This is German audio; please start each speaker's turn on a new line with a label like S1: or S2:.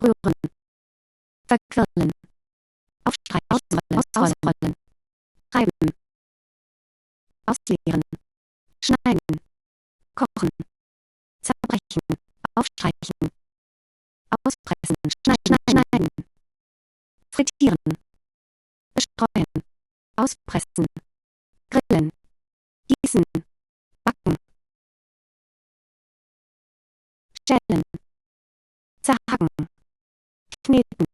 S1: rühren, verquirlen, aufstreichen, ausrollen, reiben, ausleeren, schneiden, kochen, zerbrechen, aufstreichen, auspressen, schneiden, frittieren, bestreuen, auspressen, grillen, gießen, backen, schälen, zerhacken, kneten,